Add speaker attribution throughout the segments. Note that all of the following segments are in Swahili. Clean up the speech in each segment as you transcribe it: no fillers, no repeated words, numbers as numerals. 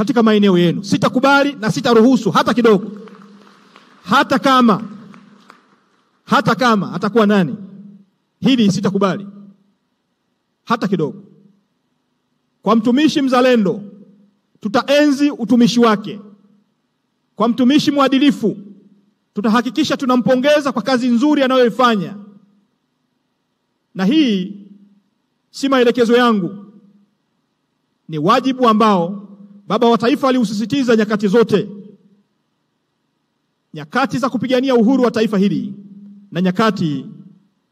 Speaker 1: katika maeneo yenu. Sitakubali na sitaruhusu hata kidogo. Hata kama atakuwa nani, hili sitakubali hata kidogo. Kwa mtumishi mzalendo, tutaenzi utumishi wake. Kwa mtumishi mwadilifu, tutahakikisha tunampongeza kwa kazi nzuri anayoifanya. Na hii si maelekezo yangu, ni wajibu ambao baba wa taifa aliusisitiza nyakati zote, nyakati za kupigania uhuru wa taifa hili na nyakati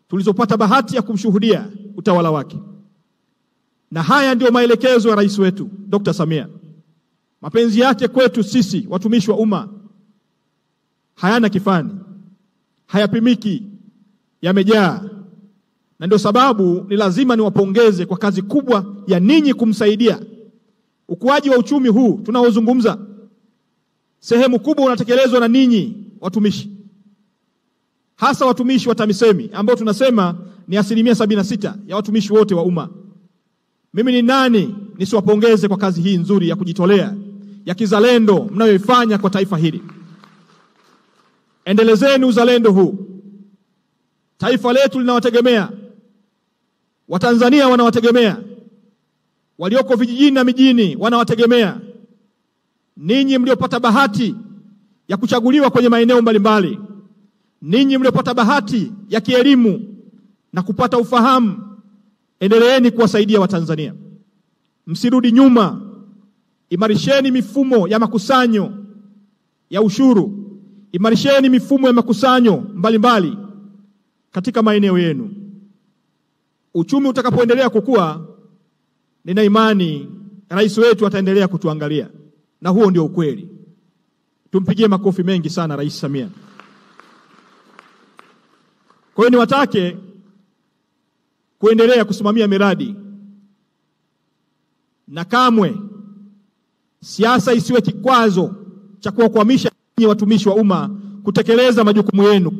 Speaker 1: tulizopata bahati ya kumshuhudia utawala wake. Na haya ndio maelekezo ya rais wetu Dr. Samia. Mapenzi yake kwetu sisi watumishi wa umma hayana kifani, hayapimiki, yamejaa. Na ndio sababu ni lazima niwapongeze kwa kazi kubwa ya ninyi kumsaidia ukuaji wa uchumi huu tunaozungumza. Sehemu kubwa unatekelezwa na ninyi watumishi, hasa watumishi wa TAMISEMI ambao tunasema ni 76% ya watumishi wote wa umma. Mimi ni nani nisiwapongeze kwa kazi hii nzuri ya kujitolea, ya kizalendo mnayoifanya kwa taifa hili. Endelezeni uzalendo huu. Taifa letu linawategemea, Watanzania wanawategemea, walioko vijijini na mijini wanawategemea. Ninyi mliopata bahati ya kuchaguliwa kwenye maeneo mbalimbali, ninyi mliopata bahati ya kielimu na kupata ufahamu, endeleeni kuwasaidia Watanzania. Msirudi nyuma. Imarisheni mifumo ya makusanyo ya ushuru, imarisheni mifumo ya makusanyo mbalimbali katika maeneo yenu. Uchumi utakapoendelea kukua, nina imani rais wetu ataendelea kutuangalia, na huo ndio ukweli. Tumpigie makofi mengi sana Rais Samia. Kwa hiyo niwatake kuendelea kusimamia miradi, na kamwe siasa isiwe kikwazo cha kuwakwamisha nyinyi watumishi wa umma kutekeleza majukumu yenu.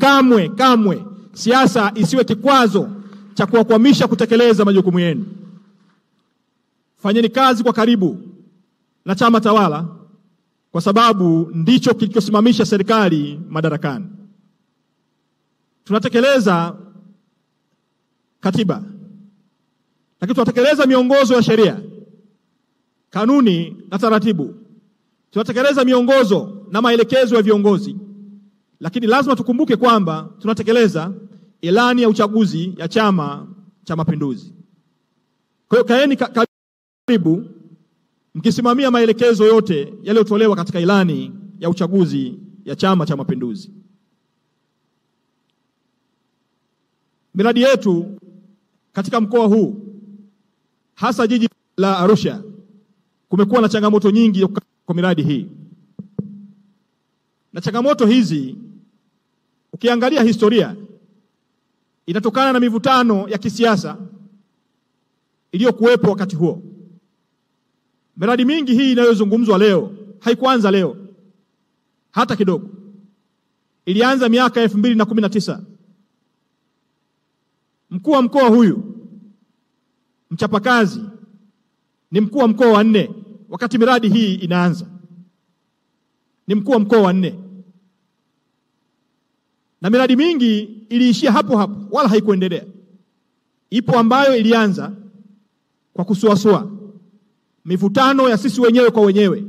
Speaker 1: Kamwe siasa isiwe kikwazo cha kuwakwamisha kutekeleza majukumu yenu. Fanyeni kazi kwa karibu na chama tawala, kwa sababu ndicho kilichosimamisha serikali madarakani. Tunatekeleza katiba, lakini tunatekeleza miongozo ya sheria, kanuni na taratibu. Tunatekeleza miongozo na maelekezo ya viongozi, lakini lazima tukumbuke kwamba tunatekeleza ilani ya uchaguzi ya Chama cha Mapinduzi. Kwa hiyo kaeni karibu mkisimamia maelekezo yote yaliyotolewa katika ilani ya uchaguzi ya Chama cha Mapinduzi. Miradi yetu katika mkoa huu, hasa jiji la Arusha, kumekuwa na changamoto nyingi kwa miradi hii. Na changamoto hizi ukiangalia historia inatokana na mivutano ya kisiasa iliyokuwepo wakati huo. Miradi mingi hii inayozungumzwa leo haikuanza leo hata kidogo. Ilianza miaka 2019. Mkuu wa mkoa huyu mchapakazi ni mkuu wa mkoa wa 4 wakati miradi hii inaanza. Ni mkuu wa mkoa wa 4. Na miradi mingi iliishia hapo wala haikuendelea. Ipo ambayo ilianza kwa kusuasua, mivutano ya sisi wenyewe kwa wenyewe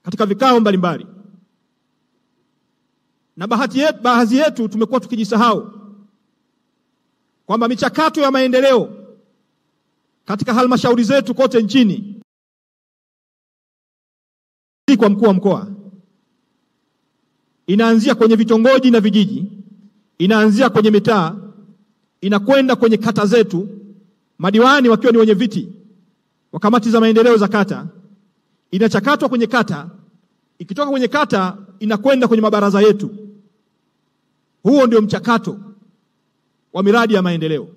Speaker 1: katika vikao mbalimbali. Na baadhi yetu tumekuwa tukijisahau kwamba michakato ya maendeleo katika halmashauri zetu kote nchini kwa mkuu wa mkoa inaanzia kwenye vitongoji na vijiji, inaanzia kwenye mitaa, inakwenda kwenye kata zetu, madiwani wakiwa ni wenye viti wa kamati za maendeleo za kata, inachakatwa kwenye kata, ikitoka kwenye kata inakwenda kwenye mabaraza yetu. Huo ndio mchakato wa miradi ya maendeleo.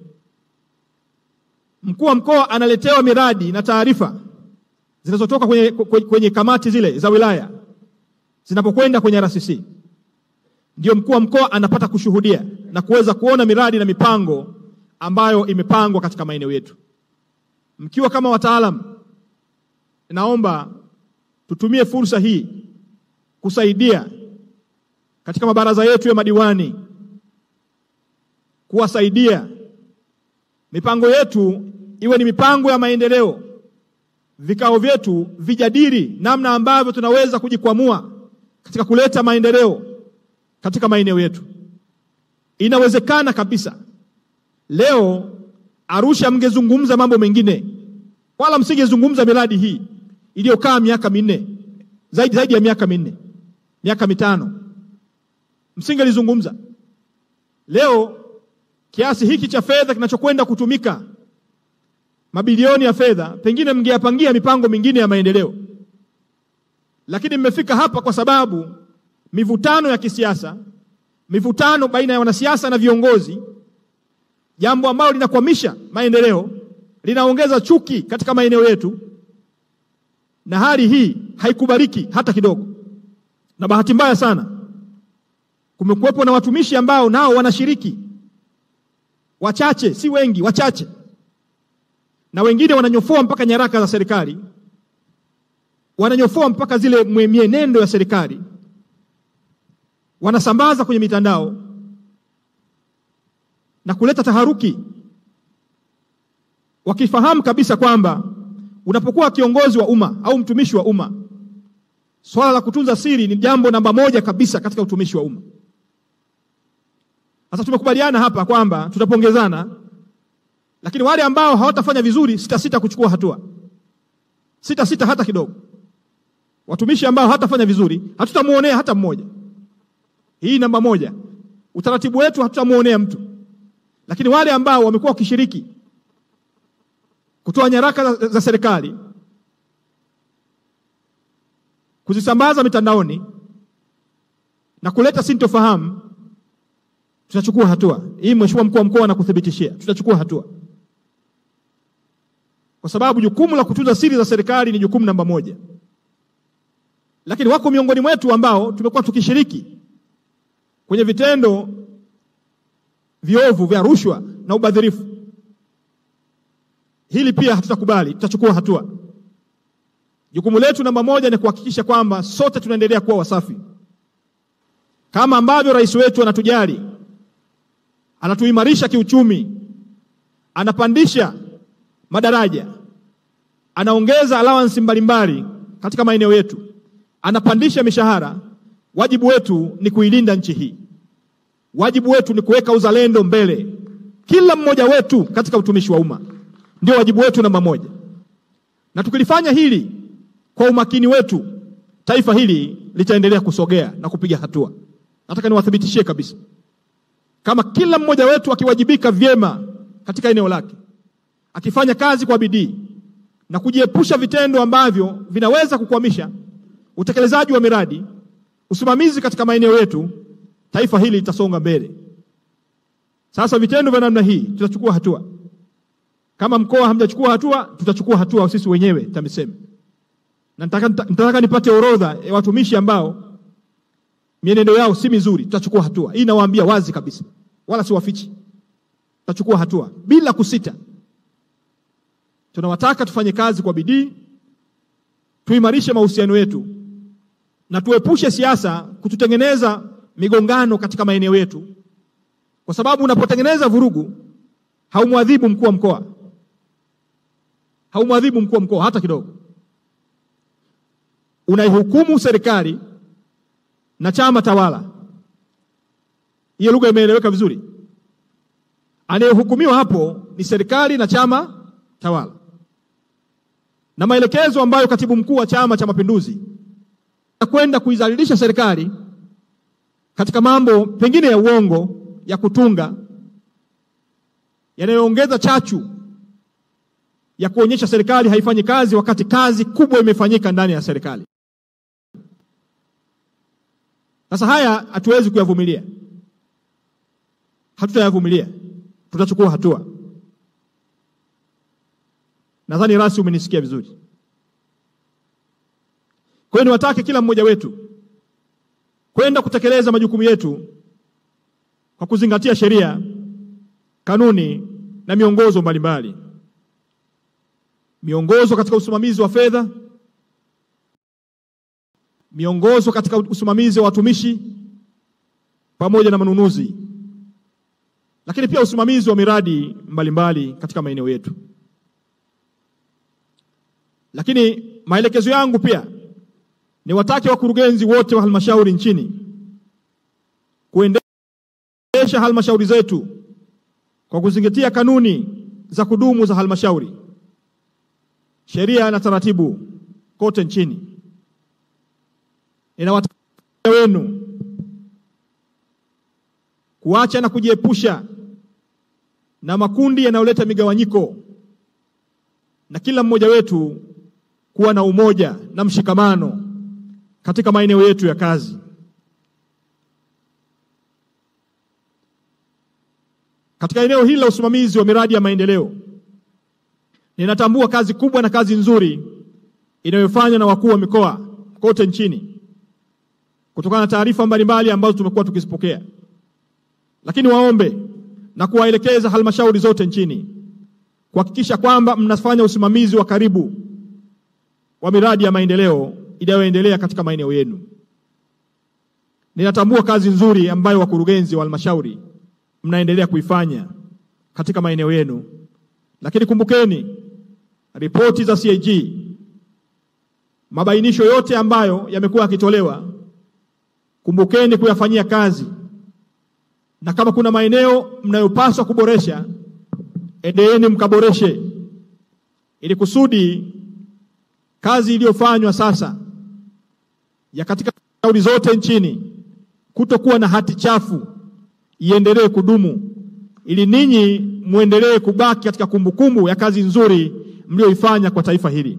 Speaker 1: Mkuu wa mkoa analetewa miradi na taarifa zinazotoka kwenye kamati zile za wilaya, zinapokwenda kwenye RCC. Ndio mkuu wa mkoa anapata kushuhudia na kuweza kuona miradi na mipango ambayo imepangwa katika maeneo yetu. Mkiwa kama wataalamu, naomba tutumie fursa hii kusaidia katika mabaraza yetu ya madiwani, kuwasaidia mipango yetu iwe ni mipango ya maendeleo. Vikao vyetu vijadili namna ambavyo tunaweza kujikwamua katika kuleta maendeleo katika maeneo yetu. Inawezekana kabisa leo Arusha mngezungumza mambo mengine, wala msingezungumza miradi hii iliyokaa miaka minne, zaidi ya miaka minne, miaka mitano, msingelizungumza. Leo kiasi hiki cha fedha kinachokwenda kutumika, mabilioni ya fedha, pengine mngeyapangia mipango mingine ya maendeleo. Lakini mmefika hapa kwa sababu mivutano ya kisiasa, mivutano baina ya wanasiasa na viongozi, jambo ambalo linakwamisha maendeleo, linaongeza chuki katika maeneo yetu, na hali hii haikubaliki hata kidogo. Na bahati mbaya sana kumekuwepo na watumishi ambao nao wanashiriki, wachache, si wengi, wachache, na wengine wananyofoa mpaka nyaraka za serikali, wananyofoa mpaka zile mienendo ya serikali, wanasambaza kwenye mitandao na kuleta taharuki, wakifahamu kabisa kwamba unapokuwa kiongozi wa umma au mtumishi wa umma, swala la kutunza siri ni jambo namba moja kabisa katika utumishi wa umma. Sasa tumekubaliana hapa kwamba tutapongezana, lakini wale ambao hawatafanya vizuri sita kuchukua hatua. Sita hata kidogo. Watumishi ambao hawatafanya vizuri hatutamuonea hata mmoja. Hii namba moja. Utaratibu wetu hatutamuonea mtu. Lakini wale ambao wamekuwa wakishiriki kutoa nyaraka za serikali, kuzisambaza mitandaoni na kuleta sintofahamu, tutachukua hatua. Hii Mheshimiwa Mkuu wa Mkoa anakuthibitishia, tutachukua hatua. Kwa sababu jukumu la kutunza siri za serikali ni jukumu namba moja. Lakini wako miongoni mwetu ambao tumekuwa tukishiriki kwenye vitendo viovu vya rushwa na ubadhirifu. Hili pia hatutakubali, tutachukua hatua. Jukumu letu namba moja ni kuhakikisha kwamba sote tunaendelea kuwa wasafi. Kama ambavyo rais wetu anatujali, anatuimarisha kiuchumi, anapandisha madaraja, anaongeza allowance mbalimbali katika maeneo yetu, anapandisha mishahara, wajibu wetu ni kuilinda nchi hii. Wajibu wetu ni kuweka uzalendo mbele. Kila mmoja wetu katika utumishi wa umma ndio wajibu wetu namba moja. Na tukilifanya hili kwa umakini wetu, taifa hili litaendelea kusogea na kupiga hatua. Nataka niwathibitishie kabisa, kama kila mmoja wetu akiwajibika vyema katika eneo lake, akifanya kazi kwa bidii na kujiepusha vitendo ambavyo vinaweza kukwamisha utekelezaji wa miradi, usimamizi katika maeneo yetu, taifa hili litasonga mbele. Sasa vitendo vya namna hii tutachukua hatua. Kama mkoa hamjachukua hatua, tutachukua hatua sisi wenyewe TAMISEMI. Na nataka nipate orodha ya watumishi ambao mienendo yao si mizuri, tutachukua hatua. Hii nawaambia wazi kabisa, wala si wafichi. Tutachukua hatua bila kusita. Tunawataka tufanye kazi kwa bidii, tuimarishe mahusiano yetu, na tuepushe siasa kututengeneza migongano katika maeneo yetu. Kwa sababu unapotengeneza vurugu, haumwadhibu mkuu wa mkoa. Haumwadhibu mkuu wa mkoa hata kidogo. Unaihukumu serikali na chama tawala. Hiyo lugha imeeleweka vizuri? Anayehukumiwa hapo ni serikali na chama tawala. Na maelekezo ambayo katibu mkuu wa Chama cha Mapinduzi kwenda kuizalilisha serikali katika mambo pengine ya uongo, ya kutunga, yanayoongeza chachu ya kuonyesha serikali haifanyi kazi wakati kazi kubwa imefanyika ndani ya serikali. Sasa haya hatuwezi kuyavumilia. Hatutayavumilia. Tutachukua hatua. Nadhani rasi umenisikia vizuri. Kwa hiyo niwatake kila mmoja wetu kwenda kutekeleza majukumu yetu kwa kuzingatia sheria, kanuni na miongozo mbalimbali. Miongozo katika usimamizi wa fedha, miongozo katika usimamizi wa watumishi pamoja na manunuzi, lakini pia usimamizi wa miradi mbalimbali katika maeneo yetu. Lakini maelekezo yangu pia ni watake wakurugenzi wote wa halmashauri nchini kuendesha halmashauri zetu kwa kuzingatia kanuni za kudumu za halmashauri, sheria na taratibu kote nchini. Ninawataka wenu kuacha na kujiepusha na makundi yanayoleta migawanyiko, na kila mmoja wetu kuwa na umoja na mshikamano katika maeneo yetu ya kazi. Katika eneo hili la usimamizi wa miradi ya maendeleo, ninatambua kazi kubwa na kazi nzuri inayofanywa na wakuu wa mikoa kote nchini kutokana na taarifa mbalimbali ambazo tumekuwa tukizipokea. Lakini waombe na kuwaelekeza halmashauri zote nchini kuhakikisha kwamba mnafanya usimamizi wa karibu wa miradi ya maendeleo inayoendelea katika maeneo yenu. Ninatambua kazi nzuri ambayo wakurugenzi wa halmashauri mnaendelea kuifanya katika maeneo yenu, lakini kumbukeni ripoti za CAG, mabainisho yote ambayo yamekuwa yakitolewa, kumbukeni kuyafanyia kazi, na kama kuna maeneo mnayopaswa kuboresha, endeleeni mkaboreshe, ili kusudi kazi iliyofanywa sasa ya katika halmashauri zote nchini kutokuwa na hati chafu iendelee kudumu, ili ninyi muendelee kubaki katika kumbukumbu ya kazi nzuri mlioifanya kwa taifa hili.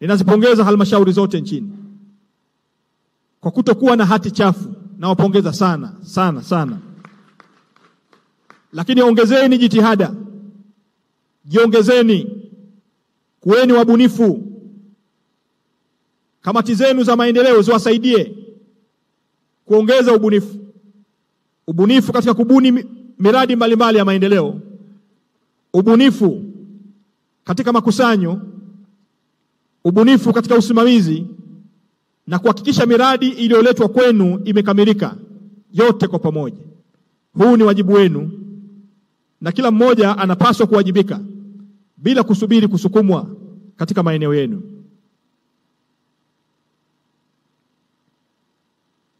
Speaker 1: Ninazipongeza halmashauri zote nchini kwa kutokuwa na hati chafu, nawapongeza sana sana sana. Lakini ongezeni jitihada, jiongezeni, kuweni wabunifu. Kamati zenu za maendeleo ziwasaidie kuongeza ubunifu katika kubuni miradi mbalimbali ya maendeleo, ubunifu katika makusanyo, ubunifu katika usimamizi, na kuhakikisha miradi iliyoletwa kwenu imekamilika yote kwa pamoja. Huu ni wajibu wenu na kila mmoja anapaswa kuwajibika bila kusubiri kusukumwa katika maeneo yenu.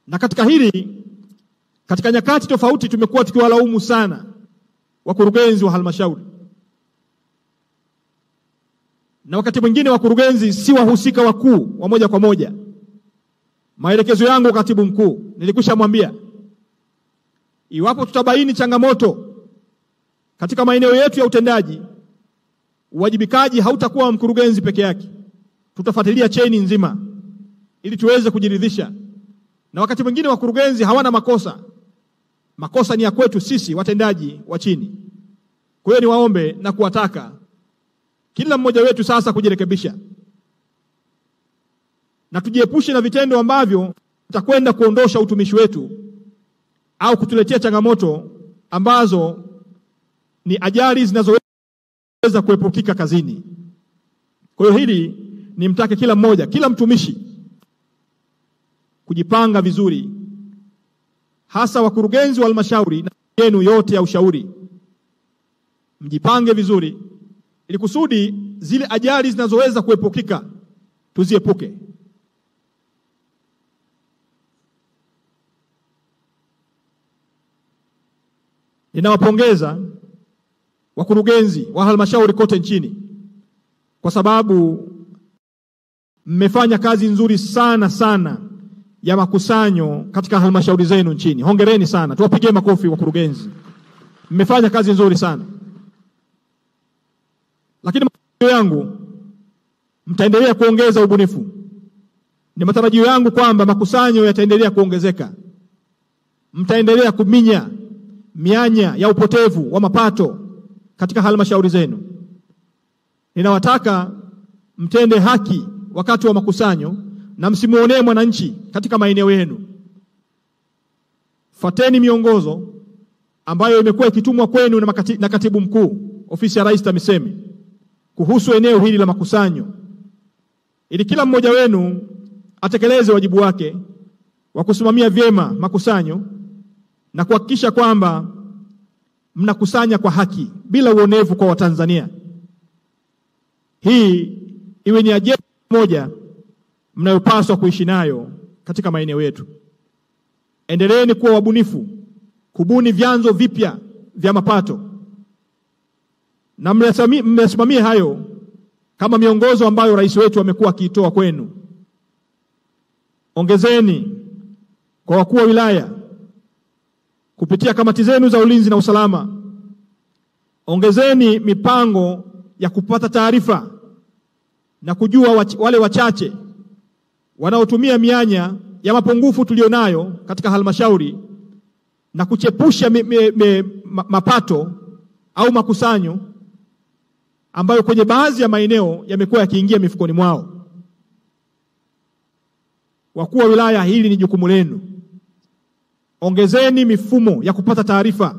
Speaker 1: Na katika hili, katika nyakati tofauti tumekuwa tukiwalaumu sana wakurugenzi wa halmashauri, na wakati mwingine wakurugenzi si wahusika wakuu wa moja kwa moja. Maelekezo yangu katibu mkuu, nilikushamwambia iwapo tutabaini changamoto katika maeneo yetu ya utendaji, uwajibikaji hautakuwa wa mkurugenzi peke yake. Tutafuatilia cheni nzima ili tuweze kujiridhisha. Na wakati mwingine wakurugenzi hawana makosa. Makosa ni ya kwetu sisi watendaji wa chini. Kwa hiyo niwaombe na kuwataka kila mmoja wetu sasa kujirekebisha, na tujiepushe na vitendo ambavyo tutakwenda kuondosha utumishi wetu au kutuletea changamoto ambazo ni ajali zinazoweza kuepukika kazini. Kwa hiyo hili nimtake kila mmoja, kila mtumishi kujipanga vizuri, hasa wakurugenzi wa halmashauri na yenu yote ya ushauri. Mjipange vizuri ili kusudi zile ajali zinazoweza kuepukika tuziepuke. Ninawapongeza wakurugenzi wa halmashauri kote nchini kwa sababu mmefanya kazi nzuri sana sana ya makusanyo katika halmashauri zenu nchini. Hongereni sana, tuwapigie makofi wakurugenzi. Mmefanya kazi nzuri sana. Lakini matarajio yangu mtaendelea kuongeza ubunifu. Ni matarajio yangu kwamba makusanyo yataendelea kuongezeka. Mtaendelea kuminya mianya ya upotevu wa mapato katika halmashauri zenu. Ninawataka mtende haki wakati wa makusanyo na msimuonee mwananchi katika maeneo yenu. Fuateni miongozo ambayo imekuwa ikitumwa kwenu na katibu mkuu ofisi ya Rais TAMISEMI kuhusu eneo hili la makusanyo, ili kila mmoja wenu atekeleze wajibu wake wa kusimamia vyema makusanyo na kuhakikisha kwamba mnakusanya kwa haki bila uonevu kwa Watanzania. Hii iwe ni ajenda moja mnayopaswa kuishi nayo katika maeneo yetu. Endeleeni kuwa wabunifu, kubuni vyanzo vipya vya mapato, na mmesimamie hayo kama miongozo ambayo rais wetu amekuwa akiitoa kwenu. Ongezeni kwa wakuu wa wilaya kupitia kamati zenu za ulinzi na usalama. Ongezeni mipango ya kupata taarifa na kujua wale wachache wanaotumia mianya ya mapungufu tulionayo katika halmashauri na kuchepusha mapato au makusanyo ambayo kwenye baadhi ya maeneo yamekuwa yakiingia mifukoni mwao. Wakuu wa wilaya, hili ni jukumu lenu. Ongezeni mifumo ya kupata taarifa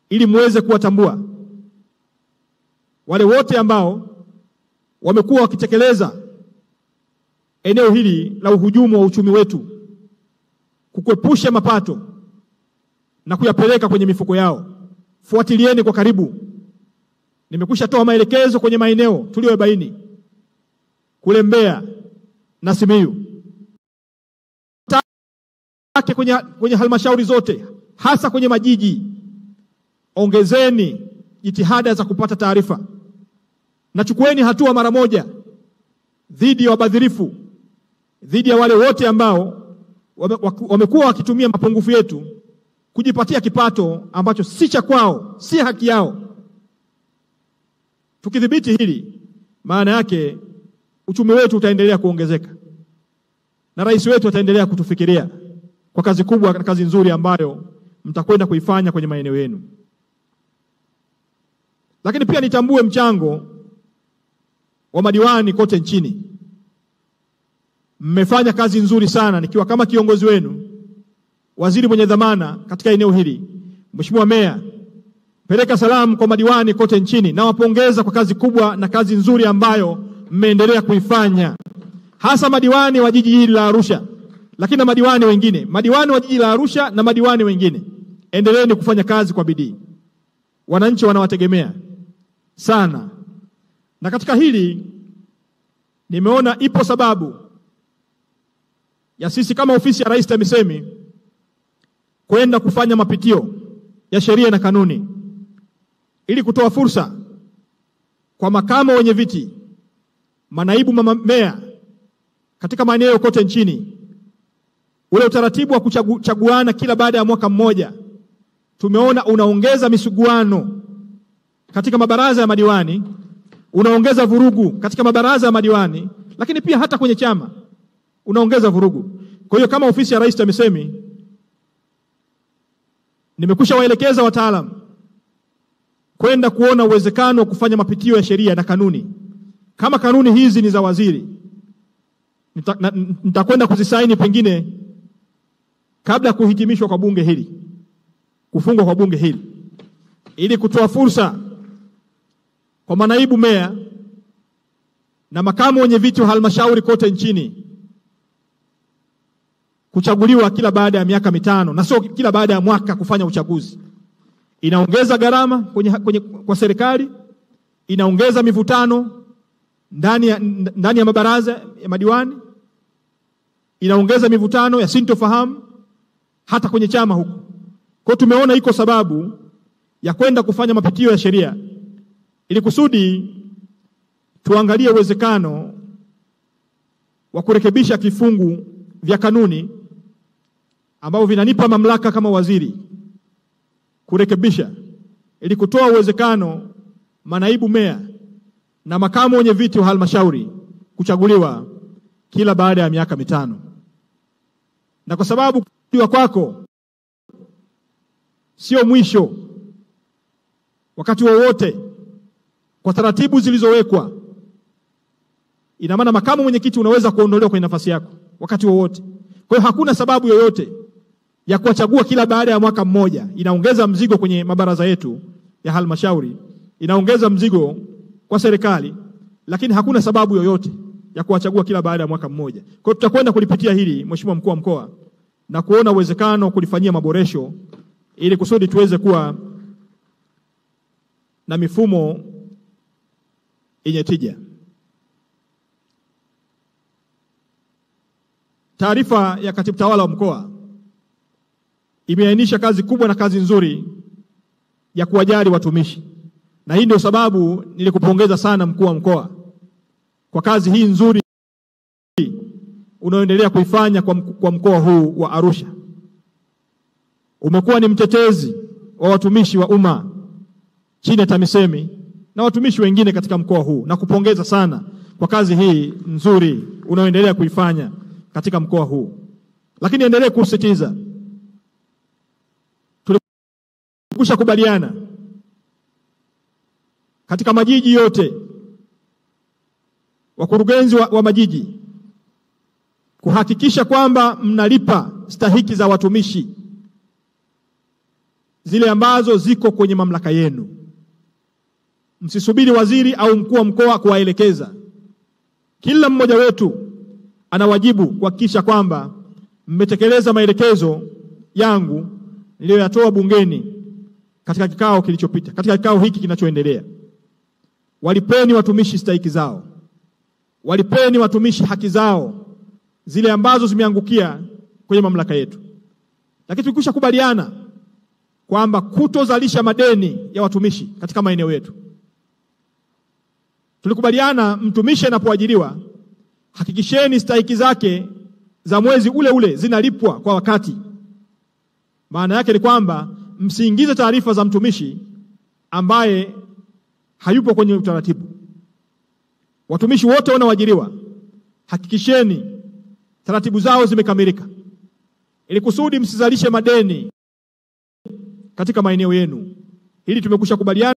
Speaker 1: ili muweze kuwatambua wale wote ambao wamekuwa wakitekeleza eneo hili la uhujumu wa uchumi wetu, kukwepusha mapato na kuyapeleka kwenye mifuko yao. Fuatilieni kwa karibu. Nimekwisha toa maelekezo kwenye maeneo tuliyobaini kule Mbeya na Simiyu, kwenye halmashauri zote, hasa kwenye majiji. Ongezeni jitihada za kupata taarifa na chukueni hatua mara moja dhidi ya wabadhirifu, dhidi ya wale wote ambao wamekuwa wakitumia mapungufu yetu kujipatia kipato ambacho si cha kwao, si haki yao. Tukidhibiti hili, maana yake uchumi wetu utaendelea kuongezeka na rais wetu ataendelea kutufikiria kwa kazi kubwa na kazi nzuri ambayo mtakwenda kuifanya kwenye maeneo yenu. Lakini pia nitambue mchango wa madiwani kote nchini. Mmefanya kazi nzuri sana. Nikiwa kama kiongozi wenu, waziri mwenye dhamana katika eneo hili, Mheshimiwa Meya, peleka salamu kwa madiwani kote nchini. Nawapongeza kwa kazi kubwa na kazi nzuri ambayo mmeendelea kuifanya, hasa madiwani wa jiji hili la Arusha, lakini na madiwani wengine, madiwani wa jiji la Arusha na madiwani wengine. Endeleeni kufanya kazi kwa bidii. Wananchi wanawategemea sana. Na katika hili nimeona ipo sababu ya sisi kama ofisi ya Rais TAMISEMI kwenda kufanya mapitio ya sheria na kanuni ili kutoa fursa kwa makamo wenye viti, manaibu meya katika maeneo kote nchini. Ule utaratibu wa kuchaguana kila baada ya mwaka mmoja tumeona unaongeza misuguano katika mabaraza ya madiwani, unaongeza vurugu katika mabaraza ya madiwani, lakini pia hata kwenye chama unaongeza vurugu. Kwa hiyo kama ofisi ya Rais TAMISEMI nimekwisha waelekeza wataalamu kwenda kuona uwezekano wa kufanya mapitio ya sheria na kanuni. Kama kanuni hizi ni za waziri, nitakwenda kuzisaini pengine kabla ya kuhitimishwa kwa bunge hili, kufungwa kwa bunge hili, ili kutoa fursa kwa manaibu meya na makamu wenye viti wa halmashauri kote nchini kuchaguliwa kila baada ya miaka mitano na sio kila baada ya mwaka kufanya uchaguzi. Inaongeza gharama kwa serikali, inaongeza mivutano ndani ya mabaraza ya madiwani, inaongeza mivutano ya sintofahamu hata kwenye chama huko. Kwa tumeona iko sababu ya kwenda kufanya mapitio ya sheria ili kusudi tuangalie uwezekano wa kurekebisha kifungu vya kanuni ambao vinanipa mamlaka kama waziri kurekebisha ili kutoa uwezekano manaibu meya na makamu wenye viti wa halmashauri kuchaguliwa kila baada ya miaka mitano. Na kwa sababu kuchaguliwa kwako sio mwisho, wakati wowote kwa taratibu zilizowekwa, ina maana makamu mwenyekiti unaweza kuondolewa kwenye nafasi yako wakati wowote. Kwa hiyo hakuna sababu yoyote ya kuwachagua kila baada ya mwaka mmoja. Inaongeza mzigo kwenye mabaraza yetu ya halmashauri, inaongeza mzigo kwa serikali, lakini hakuna sababu yoyote ya kuwachagua kila baada ya mwaka mmoja. Kwa hiyo tutakwenda kulipitia hili, Mheshimiwa Mkuu wa Mkoa, na kuona uwezekano kulifanyia maboresho ili kusudi tuweze kuwa na mifumo yenye tija. Taarifa ya Katibu Tawala wa Mkoa imeainisha kazi kubwa na kazi nzuri ya kuwajali watumishi. Na hii ndio sababu nilikupongeza sana Mkuu wa Mkoa kwa kazi hii nzuri unaoendelea kuifanya kwa mkoa huu wa Arusha. Umekuwa ni mtetezi wa watumishi wa umma chini ya TAMISEMI na watumishi wengine katika mkoa huu, na kupongeza sana kwa kazi hii nzuri unaoendelea kuifanya katika mkoa huu. Lakini endelee kusisitiza, tulikwisha kubaliana katika majiji yote, wakurugenzi wa majiji kuhakikisha kwamba mnalipa stahiki za watumishi zile ambazo ziko kwenye mamlaka yenu. Msisubiri waziri au mkuu wa mkoa kuwaelekeza. Kila mmoja wetu ana wajibu kuhakikisha kwamba mmetekeleza maelekezo yangu niliyoyatoa bungeni katika kikao kilichopita, katika kikao hiki kinachoendelea. Walipeni watumishi stahiki zao. Walipeni watumishi haki zao zile ambazo zimeangukia kwenye mamlaka yetu. Lakini tulikwisha kubaliana kwamba kutozalisha madeni ya watumishi katika maeneo yetu. Tulikubaliana mtumishi anapoajiriwa, hakikisheni stahiki zake za mwezi ule ule zinalipwa kwa wakati. Maana yake ni kwamba msiingize taarifa za mtumishi ambaye hayupo kwenye utaratibu. Watumishi wote wanaoajiriwa, hakikisheni taratibu zao zimekamilika, ili kusudi msizalishe madeni katika maeneo yenu. Hili tumekwisha kubaliana.